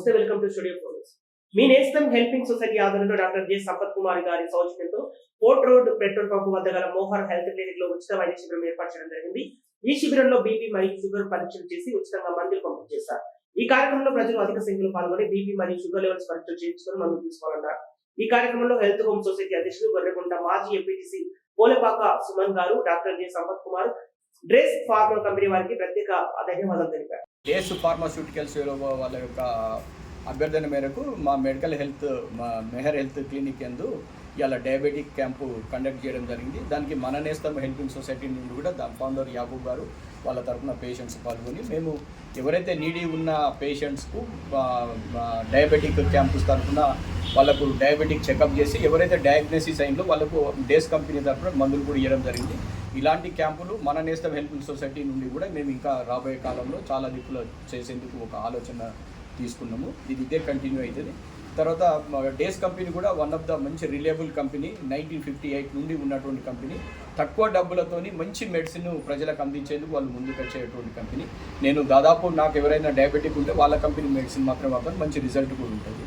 నమస్తే, welcome to studio phones. మీ నేస్తం helping society ఆధ్వర్యంలో డాక్టర్ జె సంపత్ కుమార్ గారి సౌజన్యంతో పోర్ట్ రోడ్ పెట్రోల్ పంప్ వద్ద గల మోహర్ హెల్త్ క్లినిక్ లో ఉచిత వైద్య శిబిరం ఏర్పాటు చేయడం జరిగింది. ఈ శిబిరంలో బీపీ మరియు షుగర్ పరీక్షలు చేసి ఉచితంగా మందులు పంపిణీ చేశారు. ఈ కార్యక్రమంలో ప్రజలు అధిక సంఖ్యలో పాల్గొని బీపీ మరియు షుగర్ లెవెల్స్ పరీక్షలు చేయించుకుని మందులు తీసుకోవాలన్నారు. ఈ కార్యక్రమంలో హెల్త్ హోమ్ సొసైటీ అధ్యక్షులు గొర్రెగుంట మాజీ ఎంపీటీసీ పోలేపాక సుమన్ గారు, doctor J Sampath Kumar, dress pharma company వారికి ప్రత్యేక ధన్యవాదాలు తెలిపారు. డేస్ ఫార్మాస్యూటికల్స్ వాళ్ళ యొక్క అభ్యర్థన మేరకు మా మెడికల్ హెల్త్ మా మెహర్ హెల్త్ క్లినిక్ యందు ఇలా డయాబెటిక్ క్యాంపు కండక్ట్ చేయడం జరిగింది. దానికి మన నేస్తం హెల్పింగ్ సొసైటీ నుండి కూడా దాని ఫౌండర్ యాకూబ్ గారు వాళ్ళ తరఫున పేషెంట్స్ పాల్గొని మేము ఎవరైతే నీడీ ఉన్న పేషెంట్స్కు డయాబెటిక్ క్యాంప్స్ తరఫున వాళ్ళకు డయాబెటిక్ చెకప్ చేసి ఎవరైతే డయాగ్నోసిస్ అయిందో వాళ్ళకు డేస్ కంపెనీ తరఫున మందులు కూడా ఇవ్వడం జరిగింది. ఇలాంటి క్యాంపులు మన నేస్తం హెల్పింగ్ సొసైటీ నుండి కూడా మేము ఇంకా రాబోయే కాలంలో చాలా దిక్కులు చేసేందుకు ఒక ఆలోచన తీసుకున్నాము. ఇది ఇదే కంటిన్యూ అవుతుంది. తర్వాత డేస్ కంపెనీ కూడా వన్ ఆఫ్ ద మంచి రిలయబుల్ కంపెనీ, 1958 నుండి ఉన్నటువంటి కంపెనీ. తక్కువ డబ్బులతోని మంచి మెడిసిన్ ప్రజలకు అందించేందుకు వాళ్ళు ముందుకు వచ్చేటువంటి కంపెనీ. నేను దాదాపు నాకు ఎవరైనా డయాబెటిక్ ఉంటే వాళ్ళ కంపెనీ మెడిసిన్ మాత్రం మంచి రిజల్ట్ కూడా ఉంటుంది.